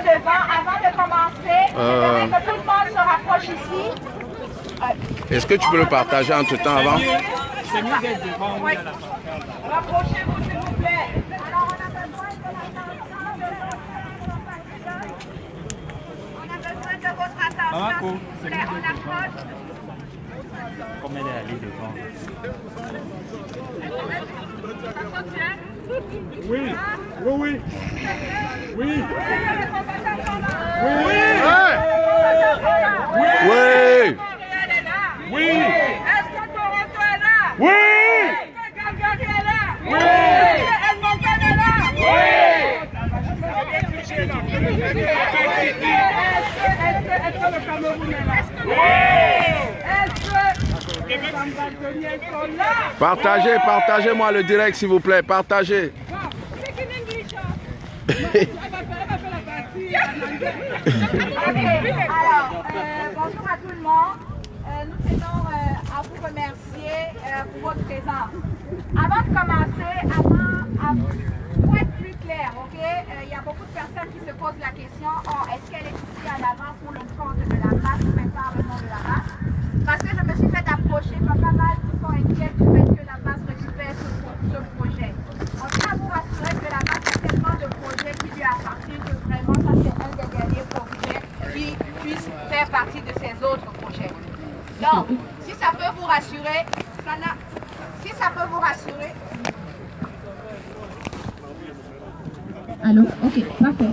devant. Avant de commencer, j'aimerais que tout le monde se rapproche ici. Est-ce que tu peux le partager entre temps avant? C'est mieux d'être devant. Oui. Rapprochez-vous s'il vous plaît. Alors on a besoin de votre attention. S'il vous plaît, on approche. Comme elle est allée devant. Oui, oui, oui. Oui. Oui. Oui. Est-ce que Toronto est là? Oui. Est-ce que Calgary est là? Oui. Est-ce que Edmonton est là? Oui. Est-ce que le Cameroun est là? Oui. Est-ce que les Zambazoniens sont là? Partagez-moi le direct s'il vous plaît, partagez. Alors, bonjour à tout le monde. Nous tenons à vous remercier pour votre présence. Avant de commencer, pour être plus clair, ok, il y a beaucoup de personnes qui se posent la question, est-ce qu'elle est ici en avant pour le compte de la race ou même par le nom de la race? Parce que je me suis fait approcher par pas mal qui sont inquiets du fait que la race récupère ce projet. On tient à vous rassurer que la race a tellement de projets qui lui appartiennent que vraiment ça c'est un des derniers projets qui puisse faire partie de ces autres projets. Donc, si ça peut vous rassurer, Allô? Ok, parfait.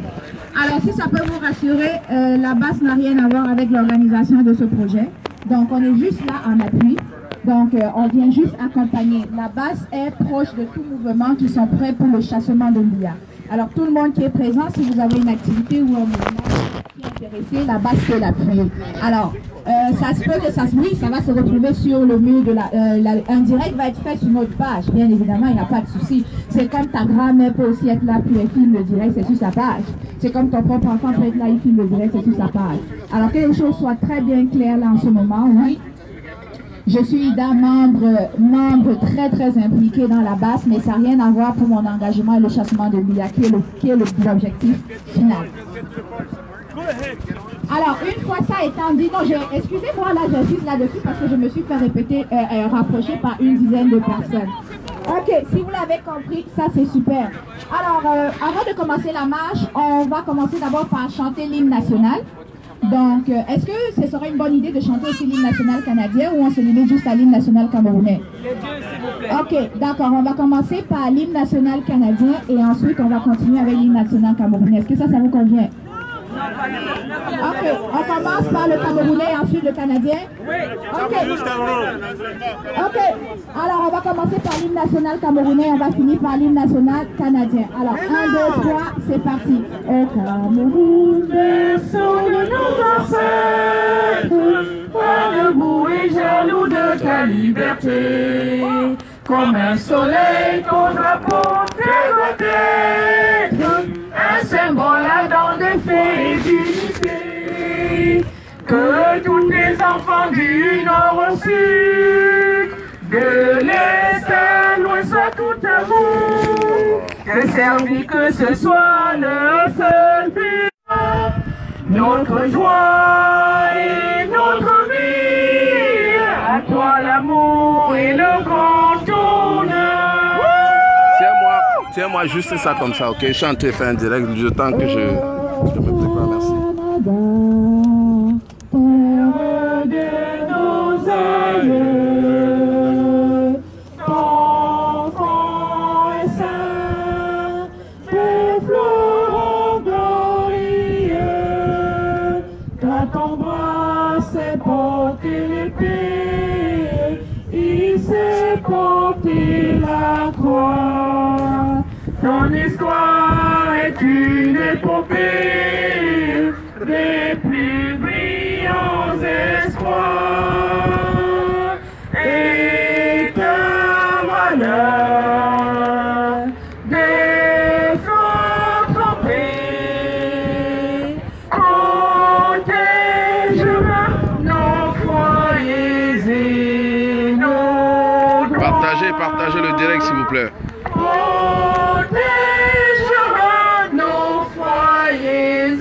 Alors, si ça peut vous rassurer, la BAS n'a rien à voir avec l'organisation de ce projet. Donc, on est juste là en appui. Donc, on vient juste accompagner. La BAS est proche de tout mouvement qui sont prêts pour le chassement de l'IA. Alors, tout le monde qui est présent, si vous avez une activité ou un mouvement qui est intéressé, la BAS peut l'appuyer. Alors, ça se peut que ça va se retrouver sur le mur de un direct va être fait sur notre page. Bien évidemment, il n'y a pas de souci. C'est comme ta grand-mère peut aussi être là, puis elle filme le direct, c'est sur sa page. C'est comme ton propre enfant peut être là, il filme le direct, c'est sur sa page. Alors que les choses soient très bien claires là en ce moment, oui. Je suis Ida, membre très très impliqué dans la BAS, mais ça n'a rien à voir pour mon engagement et le chassement de l'IA, qui est l'objectif final. Alors, une fois ça étant dit, non, excusez-moi, là, j'insiste là-dessus parce que je me suis fait répéter, rapprocher par une dizaine de personnes. Ok, si vous l'avez compris, ça c'est super. Alors, avant de commencer la marche, on va commencer d'abord par chanter l'hymne national. Donc, est-ce que ce serait une bonne idée de chanter aussi l'hymne national canadien ou on se limite juste à l'hymne national camerounais? Les deux, s'il vous plaît. Ok, d'accord. On va commencer par l'hymne national canadien et ensuite on va continuer avec l'hymne national camerounais. Est-ce que ça vous convient? Ok, on commence par le camerounais et ensuite le canadien? Oui. Ok. Ok, alors on va commencer par l'hymne national camerounais et on va finir par l'hymne national canadien. Alors, 1, 2, 3, c'est parti. Au Cameroun, berceau de nos ancêtres, pas debout et jaloux de ta liberté. Comme un soleil, ton drapeau doit être un symbole ardent de paix et d'unité. Que tous les enfants du nord au sud, de l'est à l'ouest, soient tout amour. Que servi que ce soit le seul but, notre joie et notre vie. À toi l'amour et le grand honneur. Tiens-moi juste ça comme ça, ok? Chantez, fais un direct, le temps que je me prépare, merci. Terre de nos aïeux, ton front est saint, tes fleurons glorieux, car ton bras s'est porté l'épée, il s'est porté la croix. Ton histoire est une épopée des plus brillants espoirs et ta valeur des flots trempés protégera nos foyers et nos droits. Partagez le direct s'il vous plaît. Protégera nos foyers et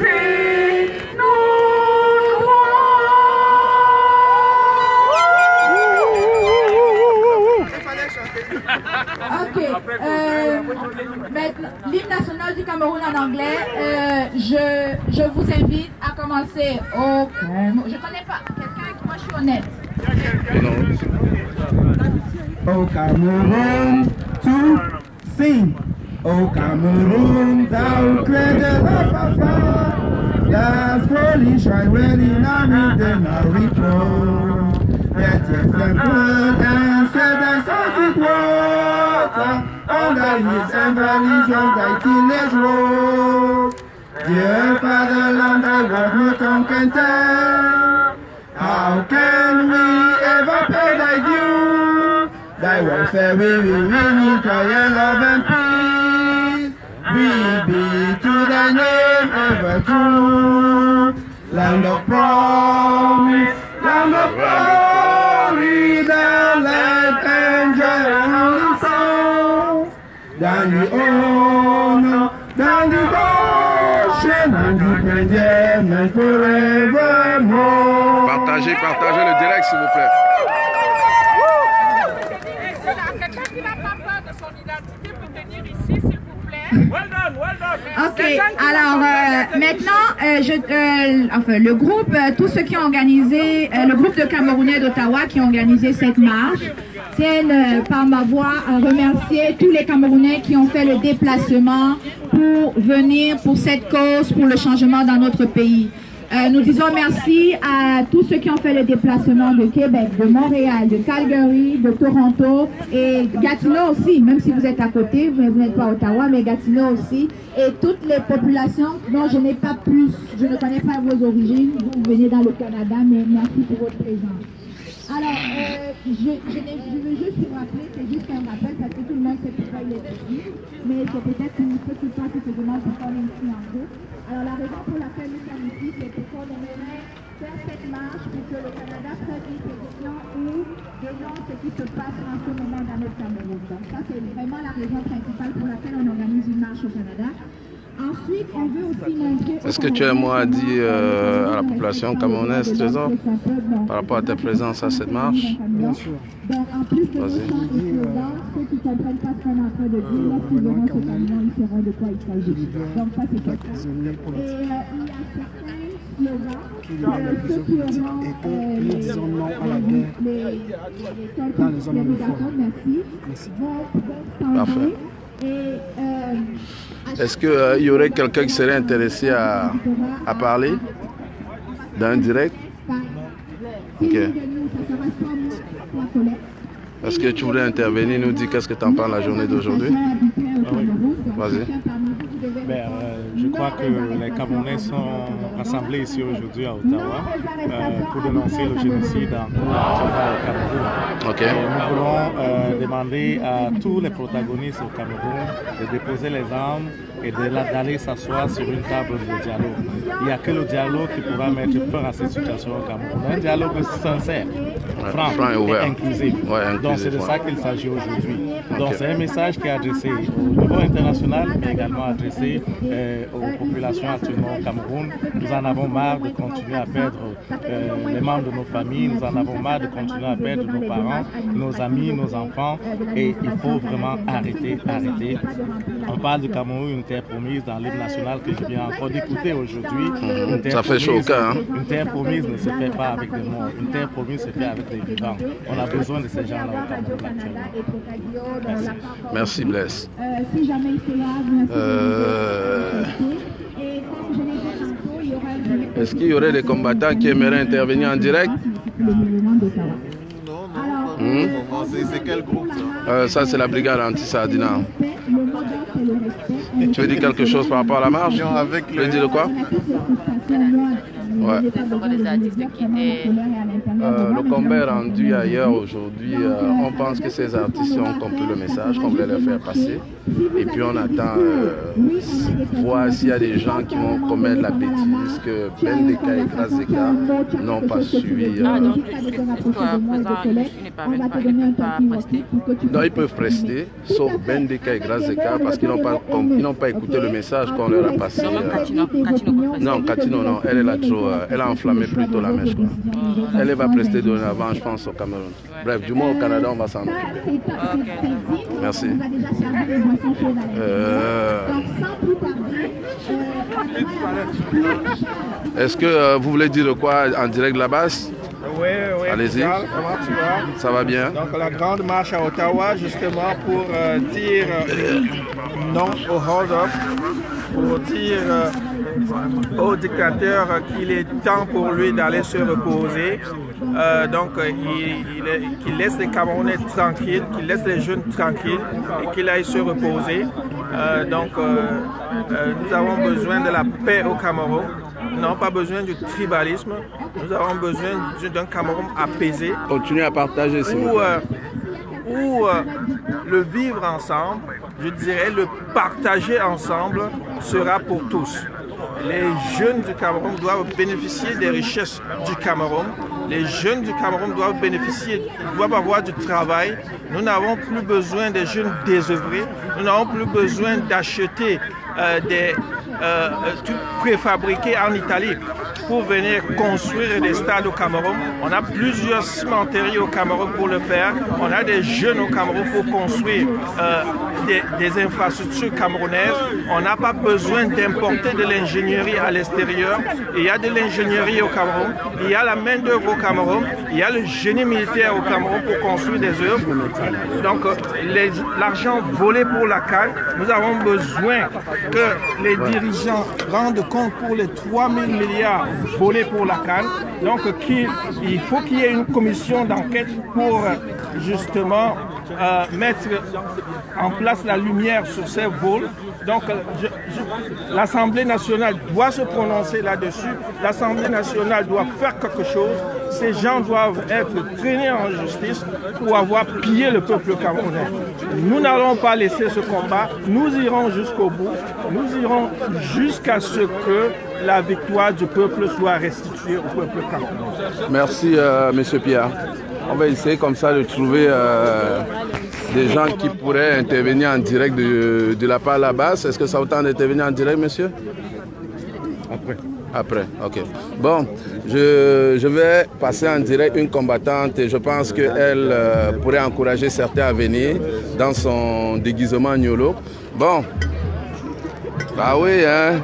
maintenant, l'hymne national du Cameroun en anglais, je vous invite à commencer au... Je connais pas, quelqu'un qui moi je suis honnête. Au Cameroun, to sing. Au Cameroun, thou created the papa. Last holy shrine when in army they now return. Yet exempled and said and salted water under his valleys of thy tillage road. Dear fatherland, thy word no tongue can tell. How can we ever pay thy due? Thy welfare we will win in trial, love and peace. We be to thy name ever true. Land of promise, land of glory, the light and joy and soul. Dans the honor, dans the ocean, and the present and forevermore. Partagez le direct s'il vous plaît. Quelqu'un qui n'a pas peur de son identité peut venir ici, s'il vous plaît. Well done, well done. Ok, alors maintenant, le groupe, tous ceux qui ont organisé, le groupe de Camerounais d'Ottawa qui ont organisé cette marche, tiennent par ma voix à remercier tous les Camerounais qui ont fait le déplacement pour venir pour cette cause, pour le changement dans notre pays. Nous disons merci à tous ceux qui ont fait le déplacement de Québec, de Montréal, de Calgary, de Toronto et Gatineau aussi, même si vous êtes à côté, vous n'êtes pas à Ottawa, mais Gatineau aussi, et toutes les populations dont je n'ai pas plus, je ne connais pas vos origines, vous venez dans le Canada, mais merci pour votre présence. Alors, je veux juste vous rappeler, c'est juste un rappel parce que tout le monde sait pourquoi il est ici, mais c'est peut-être une petite part qui se demande pourquoi on est ici en groupe. Alors, la raison pour laquelle nous sommes ici, c'est pourquoi on aimerait faire cette marche pour que le Canada prenne une position où dénonce ce qui se passe en ce moment dans notre Cameroun. Donc, ça, c'est vraiment la raison principale pour laquelle on organise une marche au Canada. Ensuite, on veut aussi montrer... Est-ce que tu as un mot à dire à la population camerounaise, Trésor, par rapport à ta présence à cette marche? Bien sûr. Donc, en plus de ceux qui ne comprennent pas ce qu'on est en train de dire, lorsqu'ils verront ce camion, ils sauront de quoi il s'agit. Donc, ça, c'est quelque chose. Et il y a certains slogans, ceux qui auront nous disons non à la guerre dans les zones uniformes. Merci. Parfait. Est-ce qu'il y aurait quelqu'un qui serait intéressé à parler dans un direct? Ok. Est-ce que tu voulais intervenir, nous dire qu'est-ce que tu en penses la journée d'aujourd'hui? Vas-y. Je crois que les Camerounais sont rassemblés ici aujourd'hui à Ottawa pour dénoncer le génocide en cours au Cameroun. Okay. Nous voulons demander à tous les protagonistes au Cameroun de déposer les armes et d'aller s'asseoir sur une table de dialogue. Il n'y a que le dialogue qui pourra mettre fin à cette situation au Cameroun. Un dialogue sincère, franc et ouvert. Inclusif. Donc c'est de ça qu'il s'agit aujourd'hui. Donc c'est un message qui est adressé au niveau international, mais également adressé aux populations actuellement au Cameroun. Nous en avons marre de continuer à perdre les membres de nos familles, nous en avons marre de continuer à perdre nos parents, nos amis, nos enfants, et il faut vraiment arrêter. On parle du Cameroun, une terre promise dans l'hymne national que je viens encore d'écouter aujourd'hui. Ça fait chaud au cœur. Hein? Une terre promise ne se fait pas avec des morts, une terre promise se fait avec des vivants. On a besoin de ces gens-là au Cameroun actuellement. Merci Blaise. Est-ce qu'il y aurait des combattants qui aimeraient intervenir en direct? C'est quel groupe ça c'est la brigade anti-Sardina. Tu veux dire quelque chose par rapport à la marche? Tu veux dire de quoi? Ouais. Le combat est rendu ailleurs aujourd'hui. On pense que ces artistes ont compris le message qu'on voulait leur faire passer. Et puis on attend voir s'il y a des gens qui vont commettre la bêtise que Bendeka et Grazeka n'ont pas suivi. Non, ils peuvent prester, sauf Bendeka et Grazeka parce qu'ils n'ont pas écouté le message qu'on leur a passé. Non, Katino, non, elle est là trop. Elle a enflammé plutôt la mèche. Quoi. Elle va prester dorénavant, je pense, au Cameroun. Bref, du moins au Canada, on va s'en occuper. Merci. On va déjà servir les boissons chaudes à l'intérieur. Donc sans plus tarder, est-ce que vous voulez dire quoi en direct de la base? Oui, oui. Allez-y. Comment tu vas? Ça va bien. Donc la grande marche à Ottawa, justement pour dire non au hold-up, pour dire au dictateur qu'il est temps pour lui d'aller se reposer. Qu'il laisse les Camerounais tranquilles, qu'il laisse les jeunes tranquilles et qu'il aille se reposer. Nous avons besoin de la paix au Cameroun. Nous n'avons pas besoin du tribalisme. Nous avons besoin d'un Cameroun apaisé. Continuez à partager, s'il vous plaît. Où le vivre ensemble, je dirais le partager ensemble sera pour tous. Les jeunes du Cameroun doivent bénéficier des richesses du Cameroun. Les jeunes du Cameroun doivent bénéficier, doivent avoir du travail. Nous n'avons plus besoin des jeunes désœuvrés. Nous n'avons plus besoin d'acheter des trucs préfabriqués en Italie pour venir construire des stades au Cameroun. On a plusieurs cimenteries au Cameroun pour le faire. On a des jeunes au Cameroun pour construire des infrastructures camerounaises. On n'a pas besoin d'importer de l'ingénierie à l'extérieur. Il y a de l'ingénierie au Cameroun. Il y a la main-d'œuvre au Cameroun. Il y a le génie militaire au Cameroun pour construire des œuvres. Donc, l'argent volé pour la CAN, nous avons besoin que les dirigeants rendent compte pour les 3 000 milliards volés pour la CAN. Donc, il faut qu'il y ait une commission d'enquête pour justement mettre en place la lumière sur ces vols. Donc, l'Assemblée nationale doit se prononcer là-dessus. L'Assemblée nationale doit faire quelque chose. Ces gens doivent être traînés en justice pour avoir pillé le peuple camerounais. Nous n'allons pas laisser ce combat. Nous irons jusqu'au bout. Nous irons jusqu'à ce que la victoire du peuple soit restituée au peuple camerounais. Merci, Monsieur Pierre. On va essayer comme ça de trouver des gens qui pourraient intervenir en direct de la part de la base. Est-ce que ça vous tente d'intervenir en direct, monsieur? Après. Après, ok. Bon, je vais passer en direct une combattante et je pense qu'elle pourrait encourager certains à venir dans son déguisement Niolo. Bon. Ah oui, hein.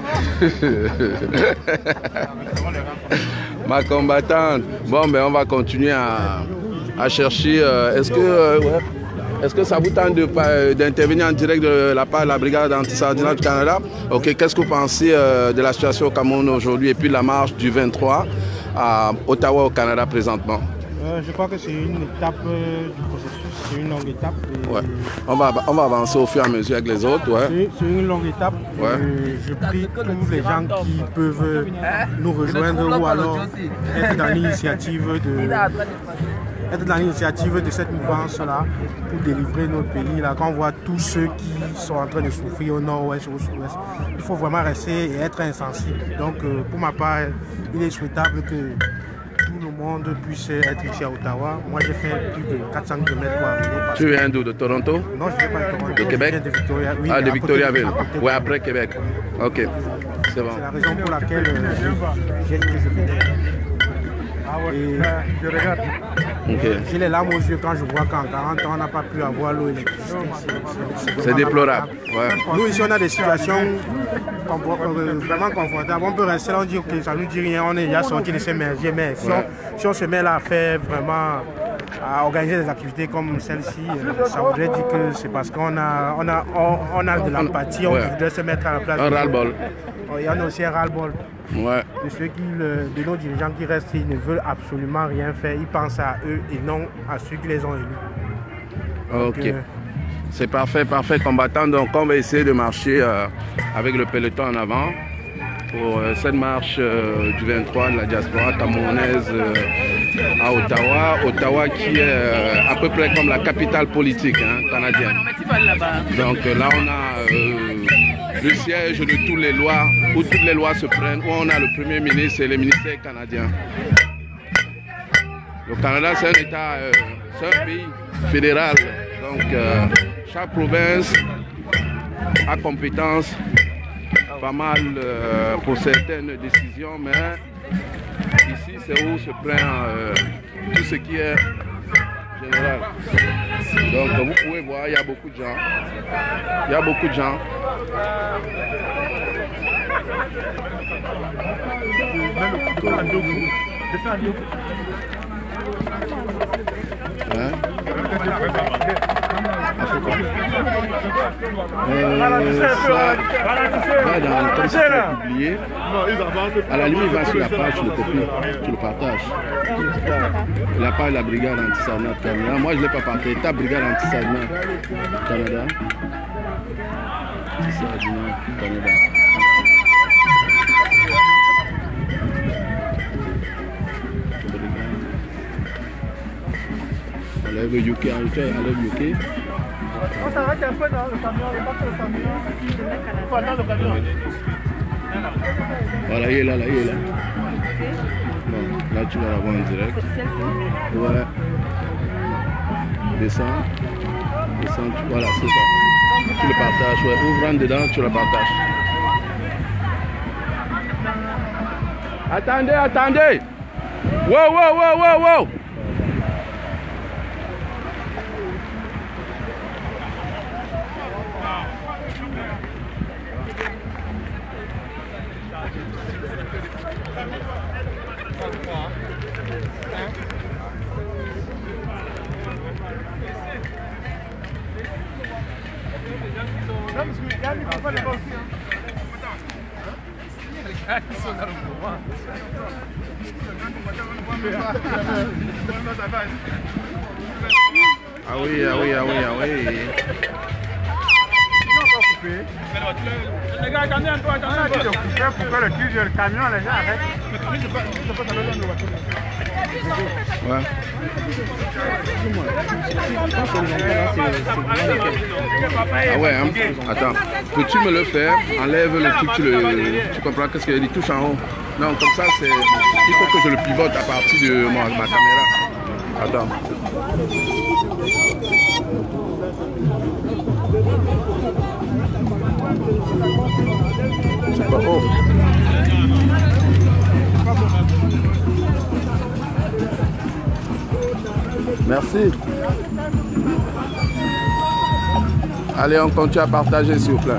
Ma combattante. Bon, ben on va continuer à chercher. Est-ce que ça vous tente d'intervenir en direct de la part de la brigade anti-sardinat du Canada? Ok, qu'est-ce que vous pensez de la situation au Cameroun aujourd'hui et puis la marche du 23 à Ottawa au Canada présentement? Je crois que c'est une étape du processus, c'est une longue étape. Ouais. On va avancer au fur et à mesure avec les autres. Ouais. C'est une longue étape. Ouais. Je prie tous les gens qui peuvent nous rejoindre ou alors être dans l'initiative de cette mouvance-là pour délivrer notre pays. Là, quand on voit tous ceux qui sont en train de souffrir au nord-ouest ou au sud-ouest, il faut vraiment rester et être insensible. Donc, pour ma part, il est souhaitable que tout le monde puisse être ici à Ottawa. Moi, j'ai fait plus de 400 km pour arriver. Tu viens d'où? De Toronto? Non, je ne viens pas de Toronto. De Québec? Je viens de Victoria. Oui, ah, de Victoriaville. Oui, à après Québec. Ok, c'est bon. C'est la raison pour laquelle je venais. Je regarde. Okay. J'ai les larmes aux yeux quand je vois qu'en 40 ans, on n'a pas pu avoir l'eau et l'électricité. C'est déplorable. Ouais. Nous, ici, on a des situations vraiment confortables. On peut rester là, on dit que ça ne nous dit rien, on est déjà sorti de ces merdiers. Mais si on se met là à faire vraiment, à organiser des activités comme celle-ci, ça voudrait dire que c'est parce qu'on a de l'empathie, on voudrait se mettre à la place. Un ras-le-bol. Il y en a aussi un ras-le-bol. Ouais. De nos dirigeants qui restent, ils ne veulent absolument rien faire. Ils pensent à eux et non à ceux qui les ont élus. Ok. Donc, c'est parfait, parfait, combattant. Donc on va essayer de marcher avec le peloton en avant pour cette marche du 23 de la diaspora camerounaise à Ottawa. Ottawa qui est à peu près comme la capitale politique canadienne. Donc là on a le siège de toutes les lois, où toutes les lois se prennent, où on a le Premier ministre et les ministères canadiens. Le Canada c'est un État, c'est un pays fédéral. Donc chaque province a compétence pas mal pour certaines décisions, mais ici c'est où se prend tout ce qui est général. Donc vous pouvez voir, il y a beaucoup de gens. Il y a beaucoup de gens. Hein? Comme ça, c'est publié. À la limite, il va sur la page, tu le copies, tu le partages. La page de la brigade anti-sarnat Canada. Moi, je ne l'ai pas partagé. Ta brigade anti-sarnat Canada. Anti-sarnat Canada. Enlève UK, enlève UK. On s'arrête un peu dans le camion, le camion. Il faut attendre le camion. Voilà, il est là, il est là. Bon, là tu vas l'avoir en direct. Ouais. Descends. Descends, voilà, c'est ça. Tu le partages, ouais. Ouvre en dedans, tu le partages. Attendez, attendez. Wow, wow, wow, wow, wow. Ah oui, ah oui, ah oui, ah oui. Les gars, attendez un peu, attendez un peu. Pourquoi le cul le camion, les gens arrêtent. Ouais. Ah ouais, hein? Attends, peux-tu me le faire? Enlève le truc, tu comprends qu'est-ce qu'il touche en haut. Non, comme ça, c'est. Il faut que je le pivote à partir de ma caméra. Attends. C'est pas haut. Merci. Allez, on continue à partager, s'il vous plaît.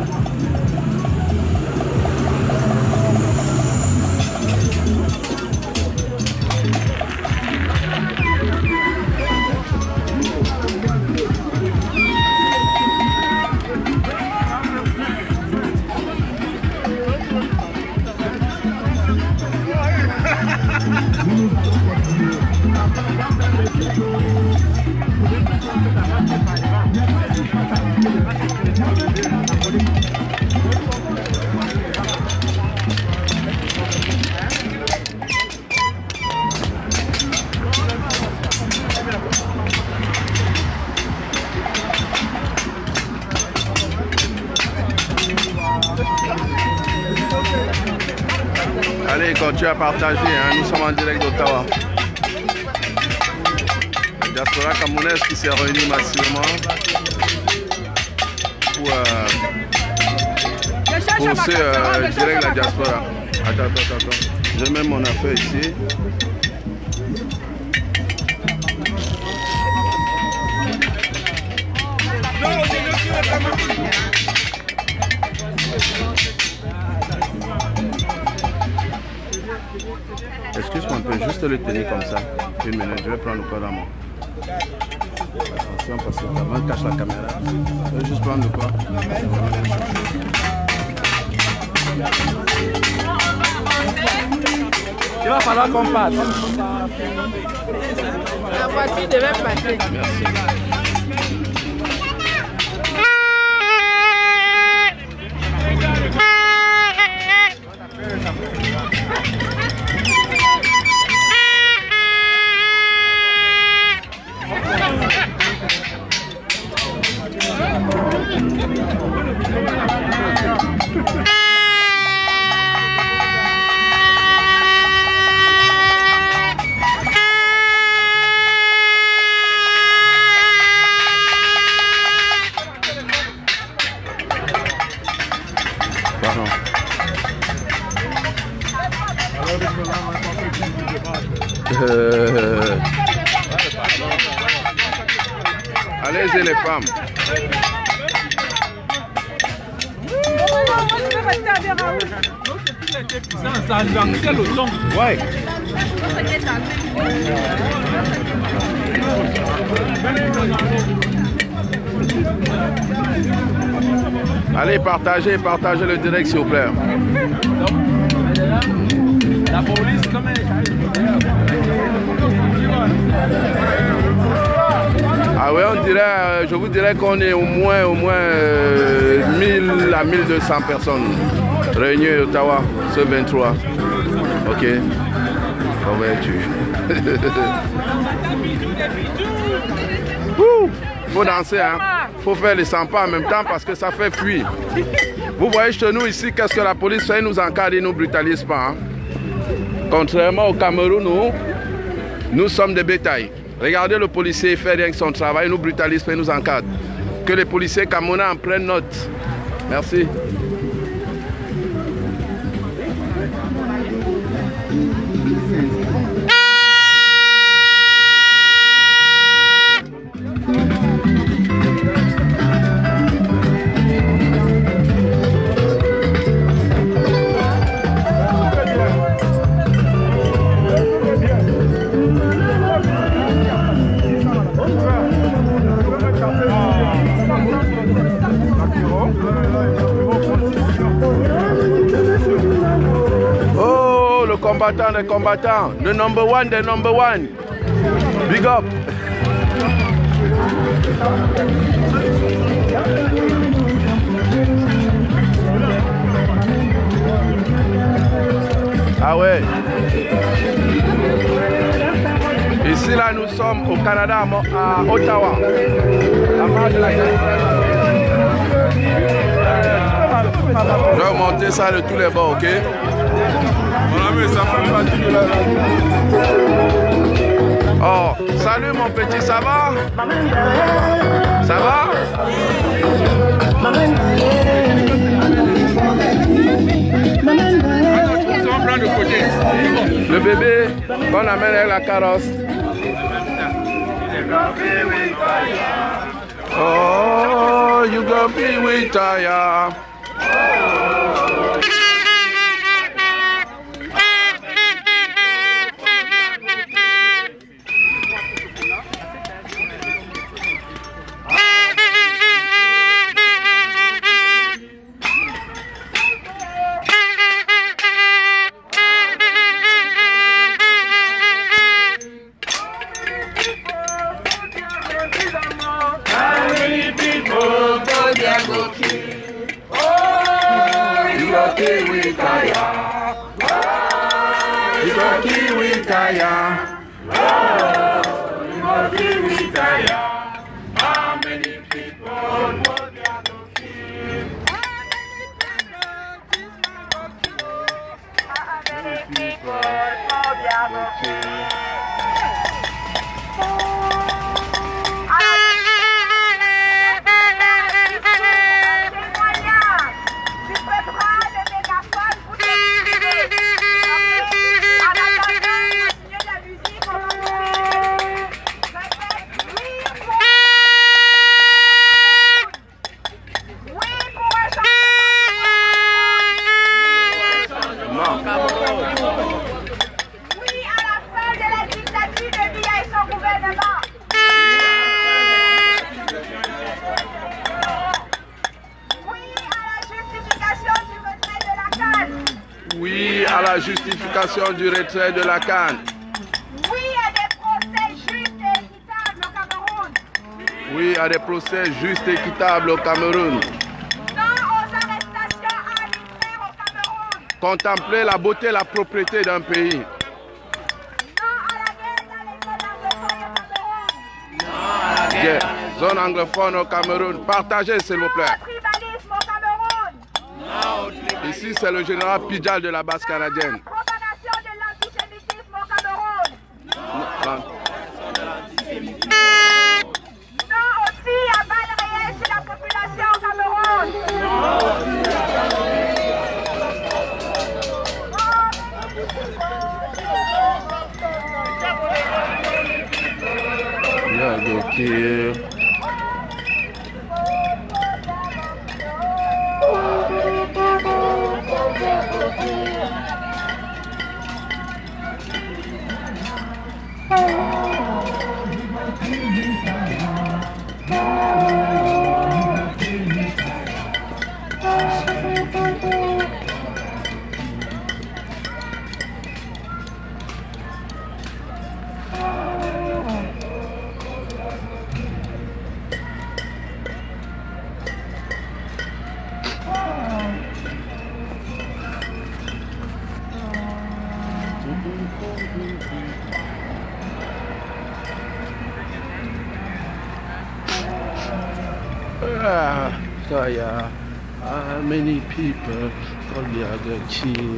Allez, continue à partager, hein. Nous sommes en direct d'Ottawa. La diaspora camerounaise qui s'est réunie massivement pour ce direct la diaspora. Attends. Je mets mon affaire ici. Excuse-moi, on peut juste le tenir comme ça. Une minute, je vais prendre le corps dans mon. Attention, parce que avant de cacher la caméra. Je vais juste prendre le corps. Il va falloir qu'on passe. La voiture devait passer. Merci. Allez-y les femmes. Ouais. Allez, partagez le direct s'il vous plaît. La police, comment Ah ouais, on dirait, je vous dirais qu'on est au moins 1000 à 1200 personnes réunies à Ottawa ce 23. Ok. Faut danser, hein. Faut faire les 100 pas en même temps parce que ça fait fuir. Vous voyez chez nous ici, qu'est-ce que la police fait? Ils nous encadre, ils ne nous brutalisent pas. Hein. Contrairement au Cameroun, nous sommes des bétails. Regardez le policier, il fait rien que son travail, il nous brutalise pas, il nous encadre. Que les policiers camerounais en prennent note. Merci. Les combattants, the number one. Big up. Ah ouais. Ici là nous sommes au Canada, à Ottawa. La marche de la je vais monter ça de tous les bords, ok? Ça fait partie de la... Oh, salut mon petit, ça va? Ça va? Le bébé qu'on amène avec la carrosse. Oh, you gonna be with Taya. Du retrait de la CAN. Oui à des procès justes et équitables au Cameroun. Oui à des procès justes et équitables au Cameroun. Non aux arrestations arbitraires au Cameroun. Contempler la beauté et la propriété d'un pays. Non à la guerre dans les zones anglophones au Cameroun. Non à la guerre. Zone anglophone au Cameroun. Partagez s'il vous plaît. Non au tribalisme au Cameroun. Non au tribalisme. Ici c'est le général Pidjal de la base canadienne. Non aussi à balles réelles sur la population au Cameroun. Kaya, many people call the other key.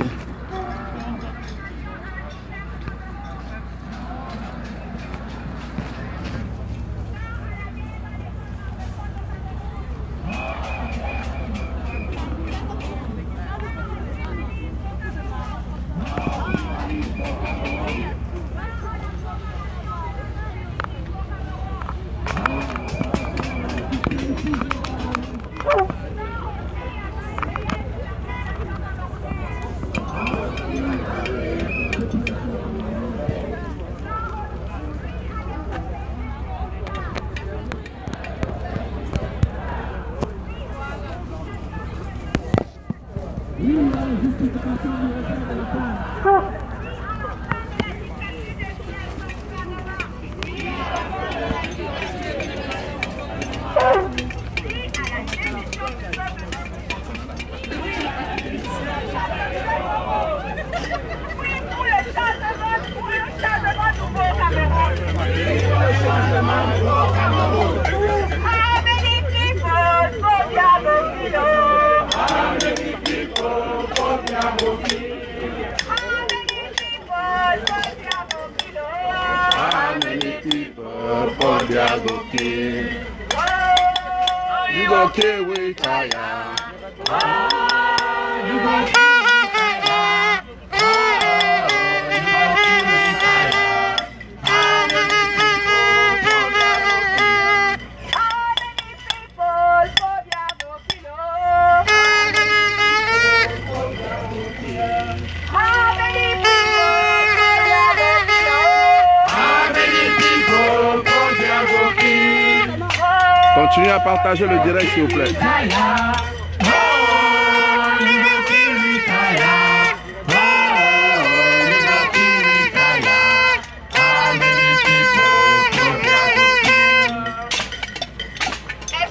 You gon' kill with Kaya. You gon' kill with Kaya. Continuez à partager le direct s'il vous plaît. Est-ce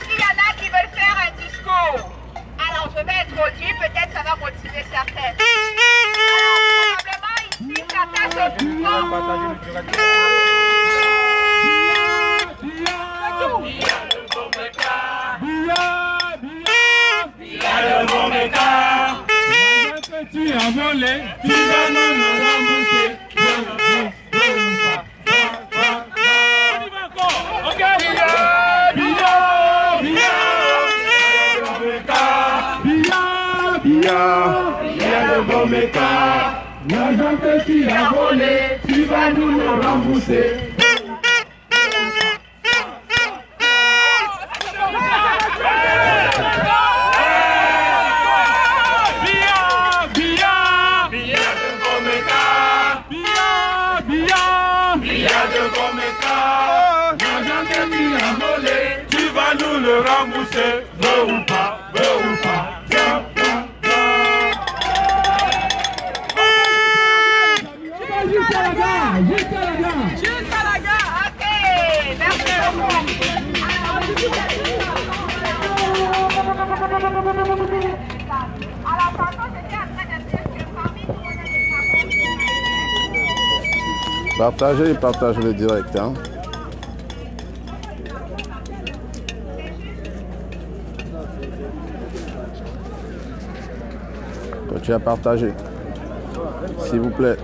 qu'il y en a qui veulent faire un discours? Alors je vais introduire, peut-être ça va motiver certaines. Alors probablement ici, certains se trouvent. Tu as volé, tu vas nous le rembourser. On y va encore, ok? Bia devant mes cas. L'argent que tu as volé, tu vas nous le rembourser. Tu vas nous le rembourser, veux ou pas, viens, viens, viens. Jusqu'à la gare, Jusqu'à la gare, ok, merci beaucoup. Alors, tantôt, j'étais en train de dire que parmi nous, Partagez le direct, hein. Continuez à partager, s'il vous plaît.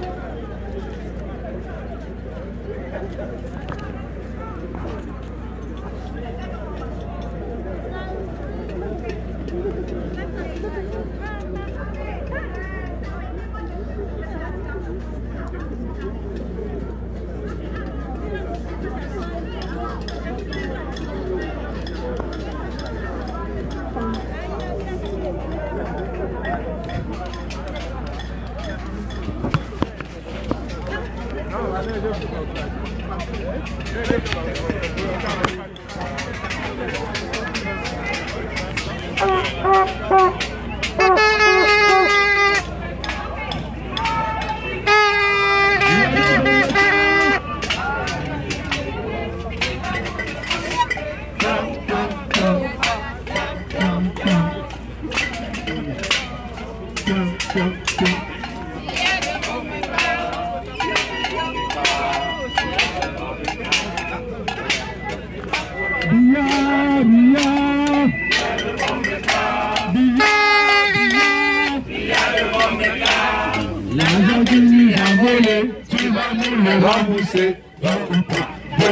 L'argent que tu as volé, tu vas nous le rembourser. Bien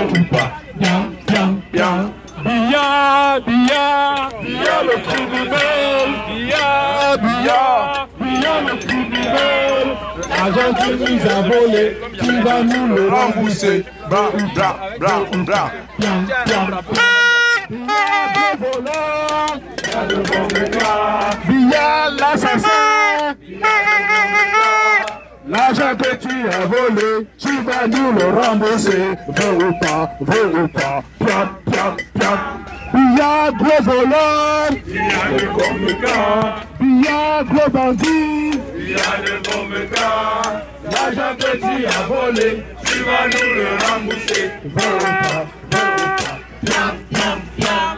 ou pas, bien, bien, bien. Billard, billard, billard le criminel. Billard, billard, billard le criminel. L'argent que tu nous as volé, tu vas nous le rembourser. Bla, bla, bla, bla. Bien, bien, bien. Billard le voleur, billard le bon gars, billard l'assassin. L'argent que tu as volé, tu vas nous le rembourser. Veux ou pas, piap, piap, piap. Billard gros voleur, billard le communicant, billard gros bandit, billard le communicant. L'argent que tu as volé, tu vas nous le rembourser. Veux ou pas, piap, piap, piap.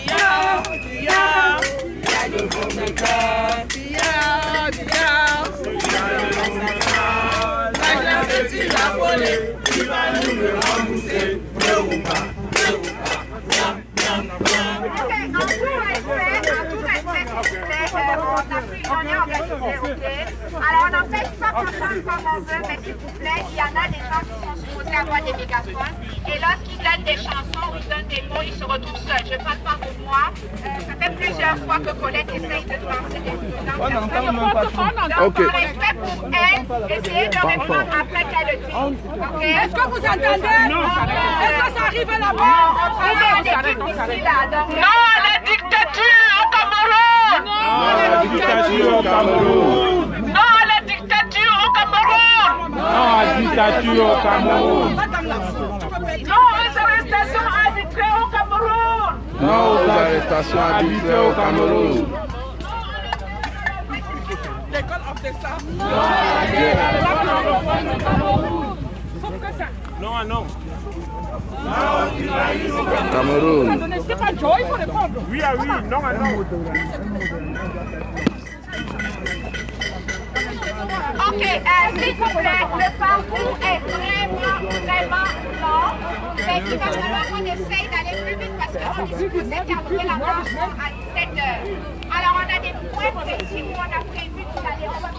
Billard, billard, billard le communicant, billard, billard. Tu l'as volé, tu vas nous le rembourser. Peu ou pas, En tout respect, s'il vous plaît, on est organisé, ok? Alors on n'empêche pas qu'on chante comme on veut, mais s'il vous plaît, il y en a des gens qui sont supposés avoir des mégaphones. Et lorsqu'ils donnent des chansons ou ils donnent des mots, ils se retrouvent seuls. Je ne parle pas pour moi. Ça fait plusieurs fois que Colette essaye de lancer des slogans. Donc, Ok. en respect pour elle, essayez de répondre après qu'elle le dise. Ok? Est-ce que vous entendez? Est-ce que ça arrive là-bas? On est en équipe ici, là. Non à la dictature au Cameroun! Non à la dictature au Cameroun! Non à la dictature au Cameroun! Non à la dictature au Cameroun! Non aux arrestations arbitraires au Cameroun! Non aux arrestations arbitraires au Cameroun. Non, non. Cameroun. C'est pas Joy pour répondre. Oui, ah oui, non, non. Ok, s'il vous plaît, le parcours est vraiment long. Mais il va falloir qu'on essaye d'aller plus vite parce qu'on est supposé terminer la marche à 17h. Alors on a des points précis où on a prévu d'aller. On va pas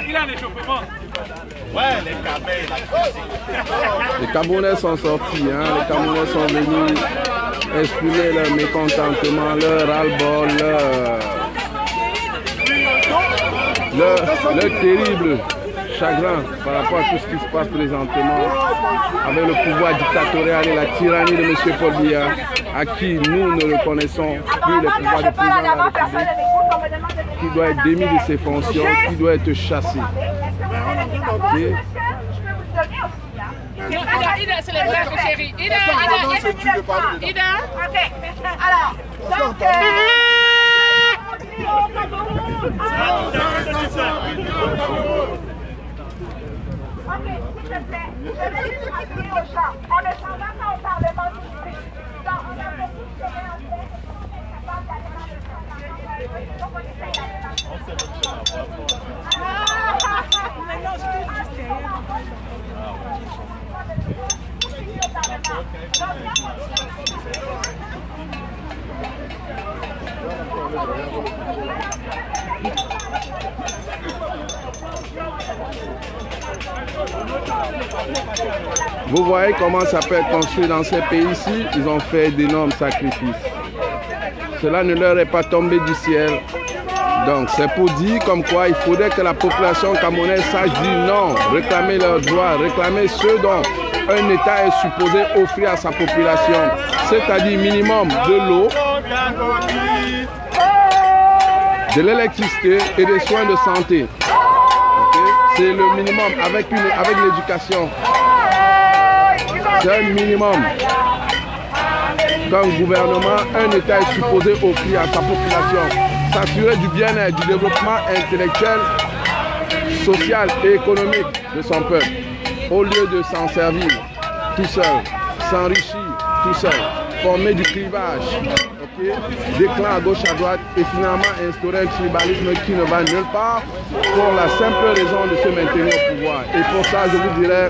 Il a un échauffement. Ouais, les cabets, la cuisine. Les Camerounais sont sortis, hein. Les Camerounais sont venus exprimer leur mécontentement, leur ras-le-bol, leur terrible chagrin par rapport à tout ce qui se passe présentement avec le pouvoir dictatorial et la tyrannie de M. Paul Biya, à qui nous ne reconnaissons plus le pouvoir de président de la République, qui doit être démis de ses fonctions, qui doit être chassé. Okay. Ida, c'est les blagues, chérie. Ida. Ok, alors, donc... Ok, s'il te plaît, je vais juste rappeler aux gens, on ne s'en va pas au Parlement tout de suite. Donc, on a beaucoup de chemin à faire, on est capable d'aller dans le Parlement. Donc, on essaye d'aller dans le Vous voyez comment ça peut être construit dans ces pays-ci. Ils ont fait d'énormes sacrifices. Cela ne leur est pas tombé du ciel. Donc c'est pour dire comme quoi il faudrait que la population camerounaise sache dire non, réclamer leurs droits, réclamer ce dont un État est supposé offrir à sa population, c'est-à-dire minimum de l'eau, de l'électricité et des soins de santé. Okay? C'est le minimum avec l'éducation. C'est un minimum qu'un gouvernement, un État est supposé offrir à sa population. S'assurer du bien-être, du développement intellectuel, social et économique de son peuple. Au lieu de s'en servir tout seul, s'enrichir tout seul, former du clivage, okay, des clans à gauche à droite et finalement instaurer un tribalisme qui ne va nulle part pour la simple raison de se maintenir au pouvoir. Et pour ça, je vous dirais,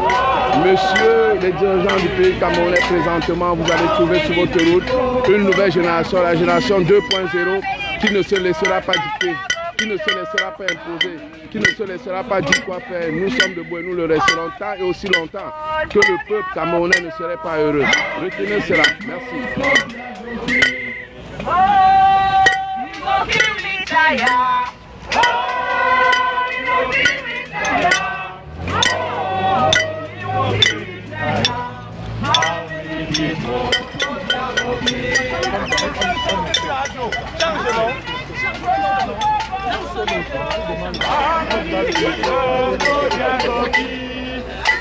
messieurs les dirigeants du pays camerounais, présentement, vous allez trouver sur votre route une nouvelle génération, la génération 2.0, qui ne se laissera pas dicter, qui ne se laissera pas imposer, qui ne se laissera pas dire quoi faire. Nous sommes debout et nous le resterons tant et aussi longtemps que le peuple camerounais ne serait pas heureux. Retenez cela. Merci.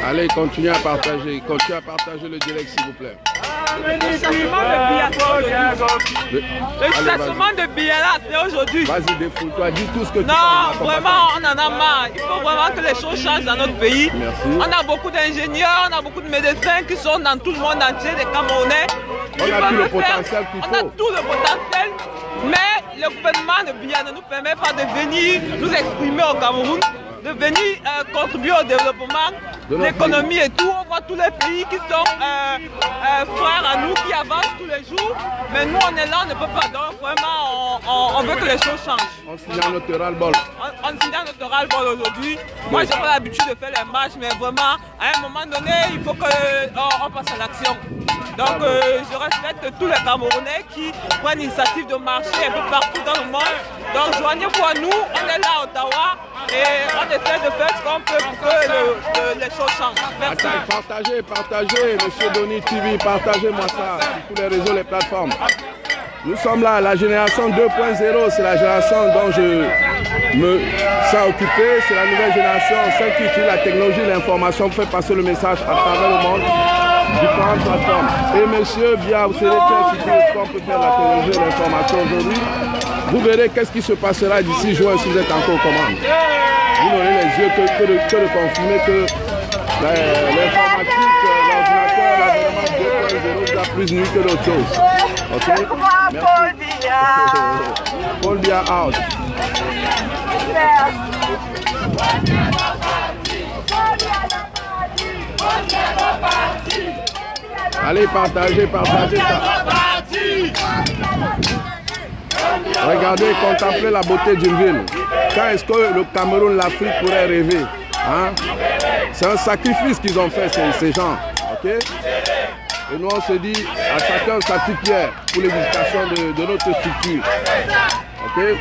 Allez, continuez à partager le direct s'il vous plaît. Le chassement de Biala, c'est aujourd'hui. Vas-y, défoule-toi, dis tout ce que tu penses. Non, vraiment, on en a marre. Il faut vraiment que les choses changent dans notre pays. Merci. On a beaucoup d'ingénieurs, on a beaucoup de médecins qui sont dans tout le monde entier, des Camerounais. On a tout le potentiel qu'il faut. On a tout le potentiel, mais le gouvernement de Biala ne nous permet pas de venir nous exprimer au Cameroun, de venir contribuer au développement de l'économie et tout. On voit tous les pays qui sont frères à nous, qui avancent tous les jours. Mais nous, on est là, on ne peut pas. Donc vraiment, on veut que les choses changent. On signe notre ras-le-bol. On signe notre ras-le-bol aujourd'hui. Moi, j'ai pas l'habitude de faire les marches, mais vraiment, à un moment donné, il faut qu'on passe à l'action. Donc je respecte tous les Camerounais qui prennent l'initiative de marcher un peu partout dans le monde. Donc joignez-vous à nous, on est là à Ottawa et on essaie de faire ce qu'on peut pour que les choses changent. Merci. Partagez, Monsieur Donny TV, partagez-moi ça sur tous les réseaux, les plateformes. Nous sommes là, la génération 2.0, c'est la génération dont je me sens occupé, c'est la nouvelle génération, celle qui utilise la technologie, l'information pour faire passer le message à travers le monde. Différentes plateformes. Et monsieur Bia, vous savez qu'on peut faire la technologie et l'information aujourd'hui. Vous verrez qu'est-ce qui se passera d'ici juin si vous êtes encore aux commandes. Vous n'aurez les yeux que de confirmer que l'informatique, l'ordinateur, l'avènement 2.0 vous a plus nuit que d'autres choses. Ok? Merci. Paul Bia out. Allez, partagez ça. Regardez, contemplez la beauté d'une ville. Quand est-ce que le Cameroun, l'Afrique pourrait rêver, hein? C'est un sacrifice qu'ils ont fait, ces gens. Okay? Et nous, on se dit, à chacun sa petite pierre pour l'éducation de notre structure. Okay?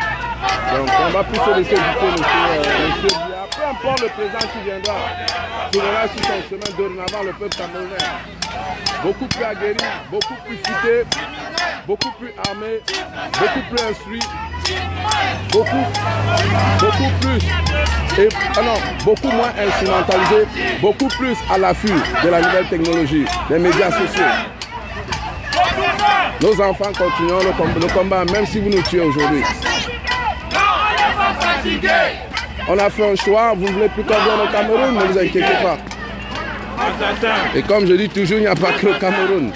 Donc, on va plus se laisser éduquer, monsieur Bia. Peu importe le président qui viendra, tournera sur son chemin dorénavant le peuple camerounais. Beaucoup plus aguerri, beaucoup plus cité, beaucoup plus armé, beaucoup plus instruit, beaucoup moins instrumentalisé, beaucoup plus à l'affût de la nouvelle technologie, des médias sociaux. Nos enfants continueront le combat, même si vous nous tuez aujourd'hui. On a fait un choix, vous ne voulez plus qu'on vienne au Cameroun, ne vous inquiétez pas. Et comme je dis toujours, il n'y a pas que le Cameroun.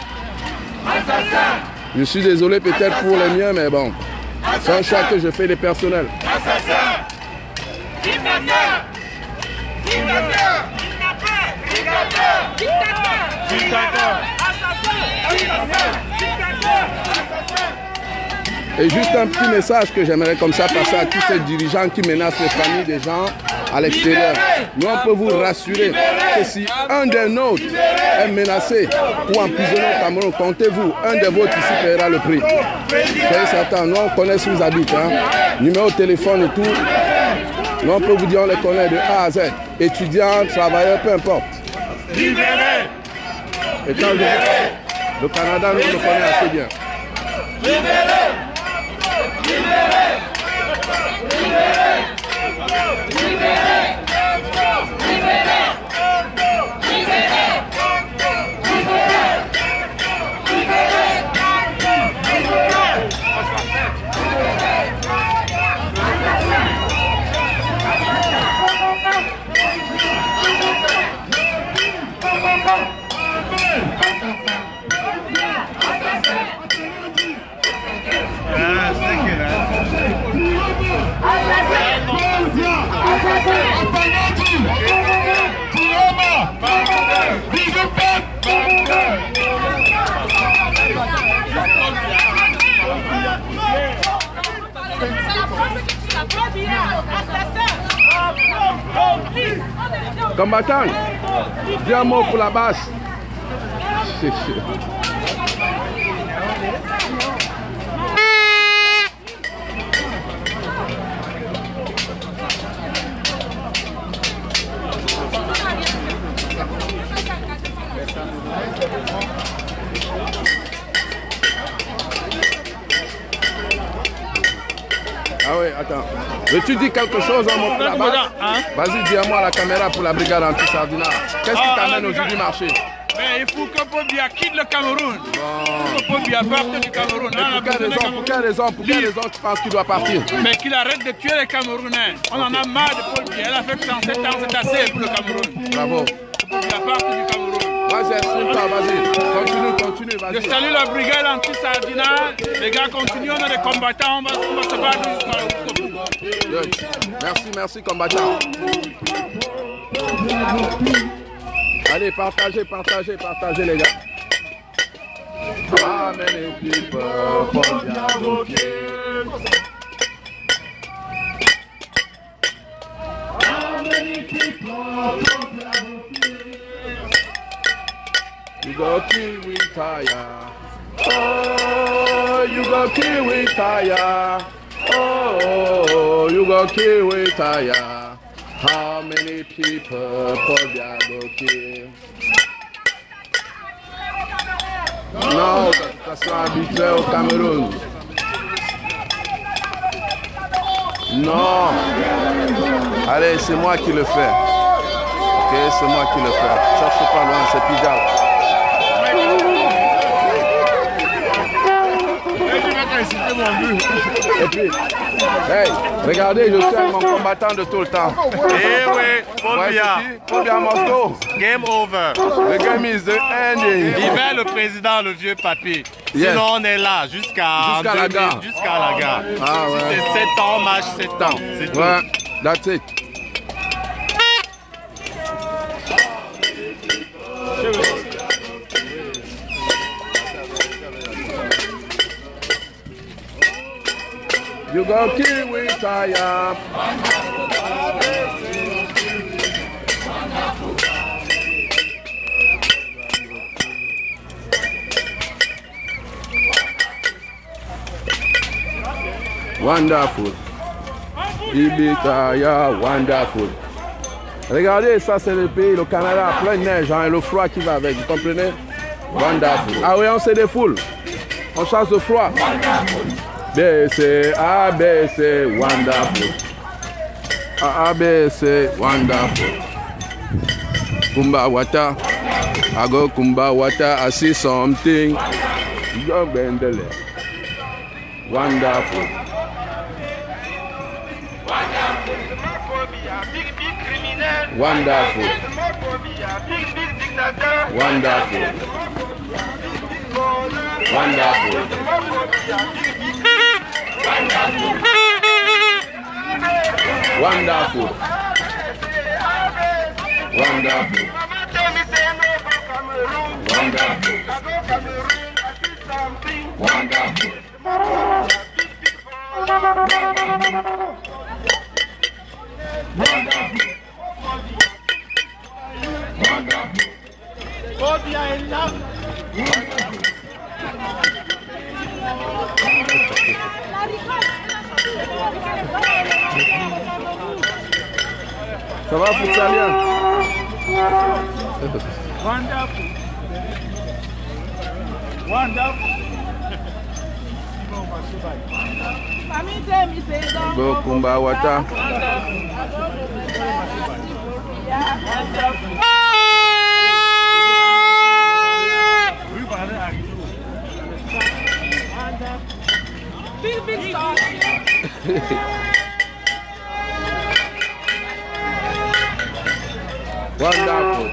Je suis désolé peut-être pour les miens, mais bon, c'est un choix que je fais des personnels. Et juste un petit message que j'aimerais comme ça passer à tous ces dirigeants qui menacent les familles des gens à l'extérieur. Nous, on peut vous rassurer. que si un des nôtres est menacé ou emprisonné au Cameroun, comptez-vous, un des vôtres ici paiera le prix. Soyez certains, nous on connaît où vous habitez, hein? Numéro de téléphone et tout. Nous on peut vous dire, on les connaît de A à Z. Étudiants, travailleurs, peu importe. Libérez! Et quand le Canada, nous le connaît assez bien. Libérez! Libérez! Libérez! Libérez! Libérez! Combattant, dis un mot pour la basse. Ah oui, attends. Veux-tu dire quelque chose en mot pour la base? Vas-y, dis à moi à la caméra pour la brigade anti-Sardina. Qu'est-ce qui t'amène aujourd'hui marcher? Mais il faut que Paul-Biya quitte le Cameroun. Il faut que Paul-Biya parte du Cameroun. Pour quelle raison tu penses qu'il doit partir? Mais qu'il arrête de tuer les Camerounais. On en a marre de Paul-Biya. Elle a fait 37 ans, c'est assez pour le Cameroun. Bravo. Il a parte du Cameroun. Vas-y, exprime-toi, vas-y. Continue, vas-y. Je salue la brigade anti-Sardina. Les gars, continuent, on est des combattants. On va se battre jusqu'au bout. Merci, combattants. Allez, partagez les gars. Amen, les people, you go kill we tire. Oh, you go kill we tire. Oh, you go kill we tire. How many people Paul-Biya go kill? Non, ça sera habitué au Cameroun. Non. Allez, c'est moi qui le fais. Ok, c'est moi qui le fais. Cherche pas loin, c'est Pigalle. Et puis, hey, regardez, je suis mon combattant de tout le temps. Eh oui, Paul-Biya. Paul-Biya must go. Game over. The game is the ending. Vive le président, le vieux papy. Yes. Sinon, on est là jusqu'à la gare. Jusqu'à la gare. Ah, ouais. Si c'est 7 ans, match 7 ans. C'est tout. Ouais, that's it. You go kill we tire. Wonderful. Ibitaya, wonderful. Regardez, ça c'est le pays, le Canada, plein de neige, hein, et le froid qui va avec, vous comprenez? Wonderful. Ah oui, on se défoule. On chasse le froid. BC, ABC, wonderful. ABC, wonderful. Kumba Wata. I go Kumba Wata, I see something. Go Bendele. Wonderful. Wonderful. Wonderful. Wonderful. Wonderful. Wonderful. Wonderful. Wonderful. Ça va pour Salien? Wonderful. Wonderful. Bon, Kumba Wata. Big song. Wonderful.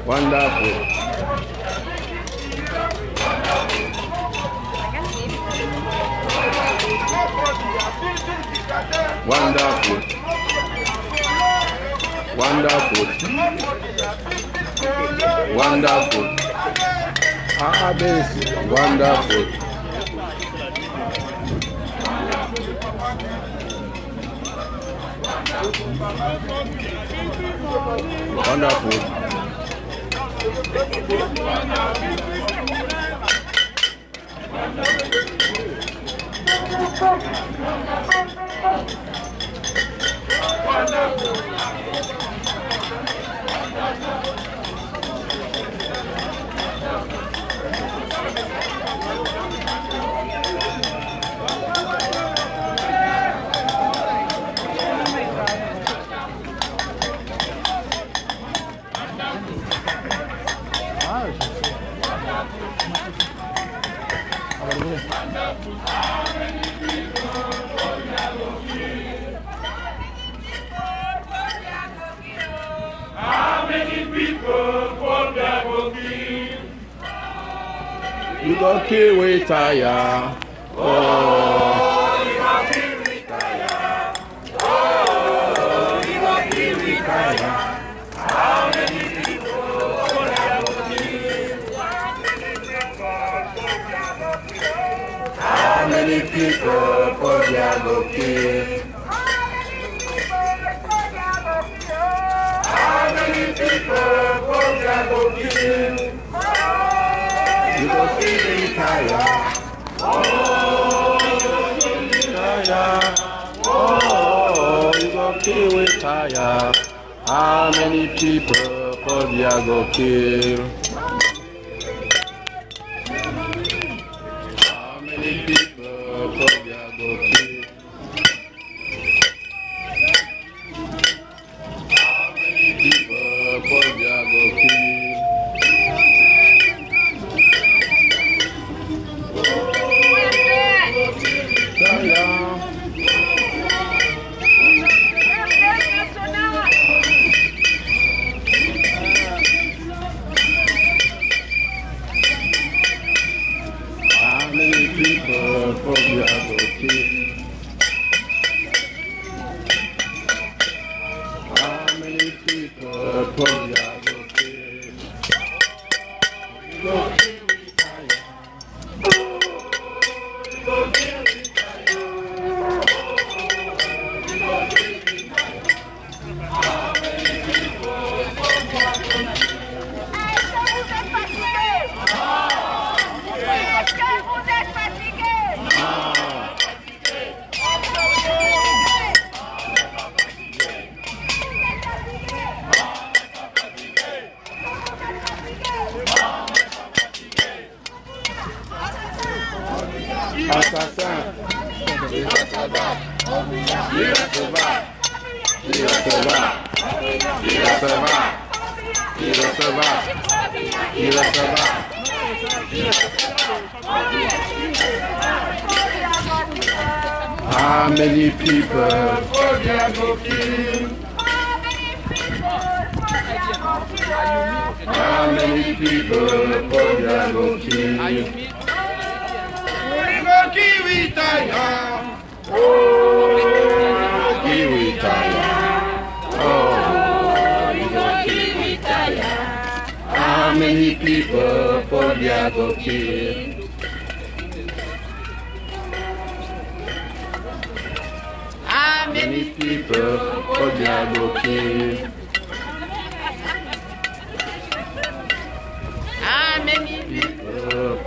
Wonderful. Wonderful. Wonderful. Wonderful. Ah, this wonderful. Wonderful. How many people for their booking? You go kill with tire. Oh, you go kill with tire. Oh, you go kill with tire. How many people for their booking? how many people for their booking? How many people for their booking? You go kill with tire. Oh, Oh, you go kill with tire. How many people for their go kill? How many people for their go kill? How many people for their go kill? How many people for their go kill? How many people for their go kill? Go kill with fire. Go kill with fire. How many people for their go kill? Est-ce que vous êtes fatigués? Assassin. Il se bat. Il se bat. Il se bat. Il se bat. Il se bat. Il se bat. How many people for their booking? How many people for their booking? Kiwi tire. Oh, kiwi tire. Oh, Kiwi tire. how many people for their booking? How many people for their booking?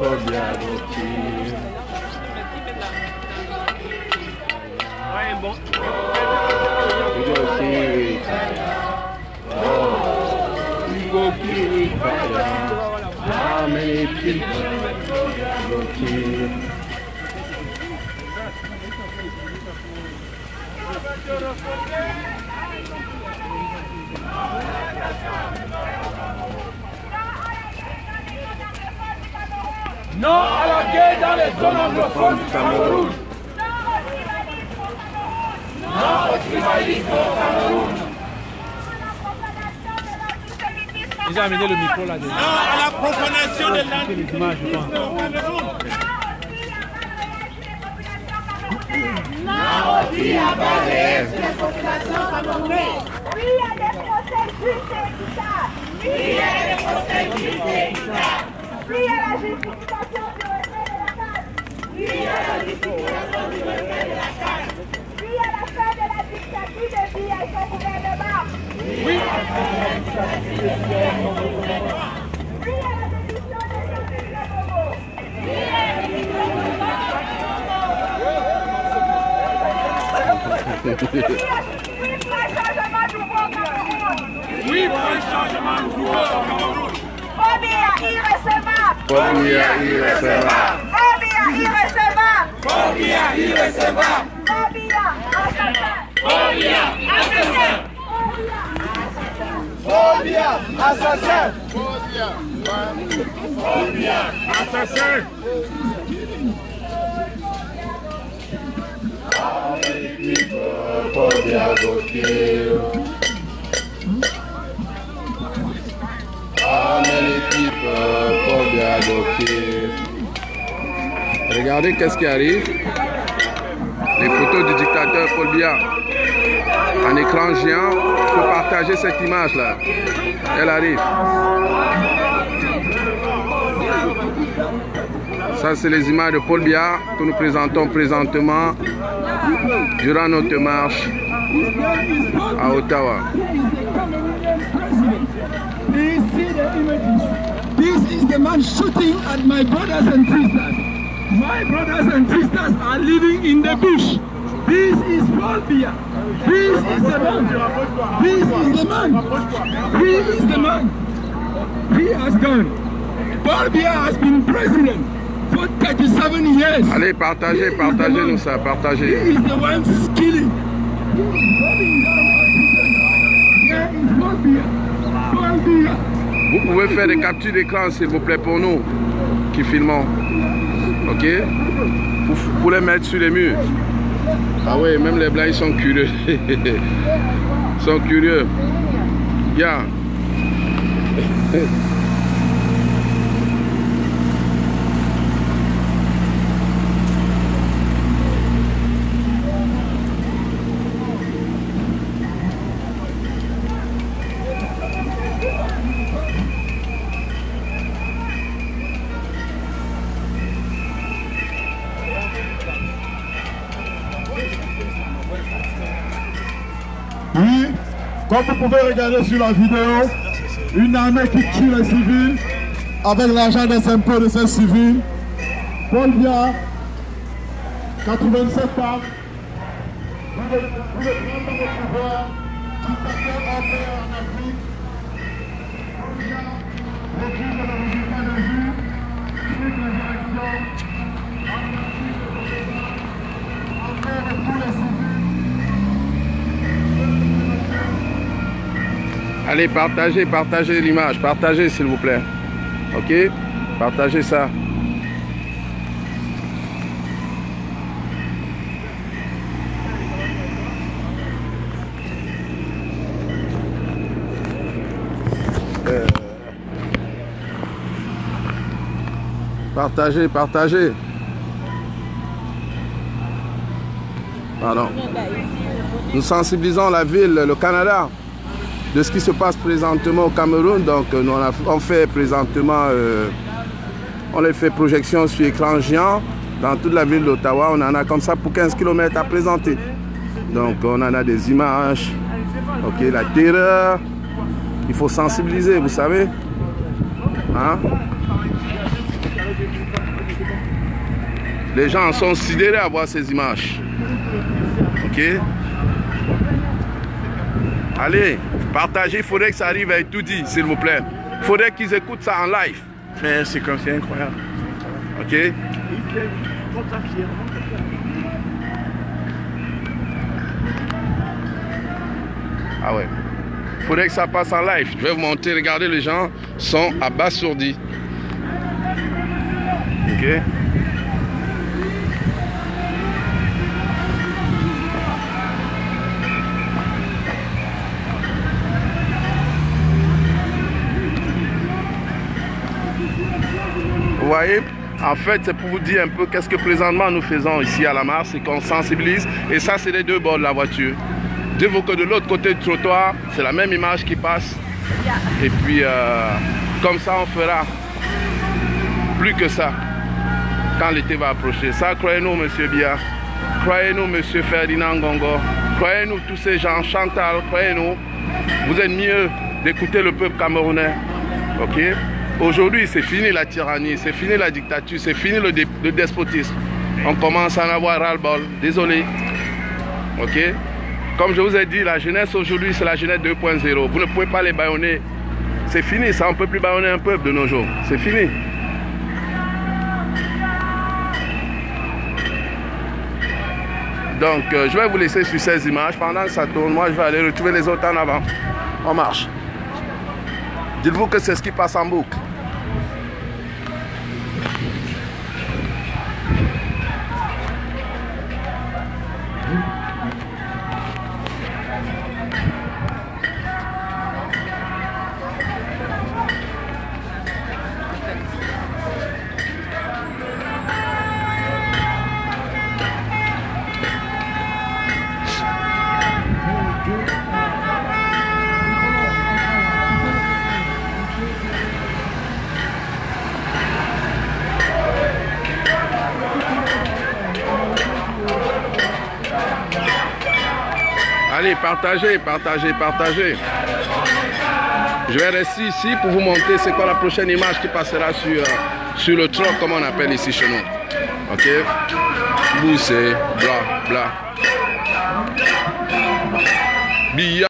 Paul Biya Gokil. Ouais, bon. Gokil. Gokil. How many people? Gokil. Non à la guerre dans les zones anglophones du Cameroun. Non au tribalisme au Cameroun. Ils ont amené le micro là dedans. Non à la profanation de l'antisémitisme au Cameroun. Non au tribalisme des populations camerounaises. Oui à des procès justes et équitables. Oui à des procès justes et équitables. Oui à la justification du retrait de la CAN. Oui à la justification du retrait de la CAN. Oui à la fin de la dictature de Biya et son gouvernement. Oui à la fin de la dictature de Biya et son gouvernement. Oui à la démission des justices de Bobo. Oui à la démission de Bobo. Oui pour un changement nouveau au Cameroun. Oui pour un changement nouveau au Cameroun. Paul Biya irrecevable. Paul Biya irrecevable. Paul Biya irrecevable. Paul Biya irrecevable. Paul Biya assassin. Paul Biya assassin. Paul Biya assassin. Paul Biya assassin. Paul Biya Gokil. How many people? Paul Biya Gokil. Regardez qu'est-ce qui arrive. Les photos du dictateur Paul Biya. En écran géant, il faut partager cette image-là. Elle arrive. Ça, c'est les images de Paul Biya que nous présentons présentement durant notre marche à Ottawa. This is the man shooting at my brothers and sisters. My brothers and sisters are living in the bush. This is Paul Biya. This is the man. This is the man. He is the man. He has gone. Paul Biya has been president for 37 years. Allez, partagez, partagez-nous ça, partagez. He is the one killing. Where is Paul Biya? Paul Biya. Vous pouvez faire des captures d'écran, s'il vous plaît, pour nous qui filmons. Ok? Pour les mettre sur les murs. Ah oui, même les blancs, ils sont curieux. Ils sont curieux. Yeah. Oui, comme vous pouvez regarder sur la vidéo, une armée qui tue les civils avec l'argent des impôts de ces civils. Paul Biya, 87 femmes, vous le prenez dans le pouvoir, dictateur en paix en Afrique. Paul Biya, recule dans le résultat de vue, suite les élections, en paix de tous les civils. Allez, partagez, partagez l'image, partagez s'il vous plaît. Ok? Partagez ça. Partagez, partagez. Pardon. Nous sensibilisons la ville, le Canada, de ce qui se passe présentement au Cameroun. Donc on fait présentement, on les fait projection sur écran géant dans toute la ville d'Ottawa. On en a comme ça pour 15 km à présenter. Donc on en a des images. Ok, la terreur. Il faut sensibiliser, vous savez. Hein? Les gens sont sidérés à voir ces images. Ok? Allez, partagez, il faudrait que ça arrive à tout dit, s'il vous plaît. Il faudrait qu'ils écoutent ça en live. Mais c'est comme c'est incroyable. Ok? Ah ouais. Il faudrait que ça passe en live. Je vais vous montrer, regardez, les gens sont abasourdis. Ok? Vous voyez, en fait, c'est pour vous dire un peu qu'est-ce que présentement nous faisons ici à la marche, c'est qu'on sensibilise. Et ça, c'est les deux bords de la voiture. Dites-vous que de l'autre côté du trottoir, c'est la même image qui passe. Et puis, comme ça, on fera plus que ça quand l'été va approcher. Ça, croyez-nous, monsieur Bia. Croyez-nous, monsieur Ferdinand Ngongo. Croyez-nous, tous ces gens, Chantal, croyez-nous. Vous êtes mieux d'écouter le peuple camerounais. Ok? Aujourd'hui, c'est fini la tyrannie, c'est fini la dictature, c'est fini le despotisme. On commence à en avoir ras-le-bol. Désolé. Ok? Comme je vous ai dit, la jeunesse aujourd'hui, c'est la jeunesse 2.0. Vous ne pouvez pas les bâillonner. C'est fini, ça, on ne peut plus bâillonner un peuple de nos jours. C'est fini. Donc, je vais vous laisser sur ces images. Pendant que ça tourne, moi, je vais aller retrouver les autres en avant. On marche. Dites-vous que c'est ce qui passe en boucle. Allez, partagez, partagez, partagez. Je vais rester ici pour vous montrer c'est quoi la prochaine image qui passera sur le truck, comme on appelle ici chez nous. Ok? Boussé, bla, bla. Billa.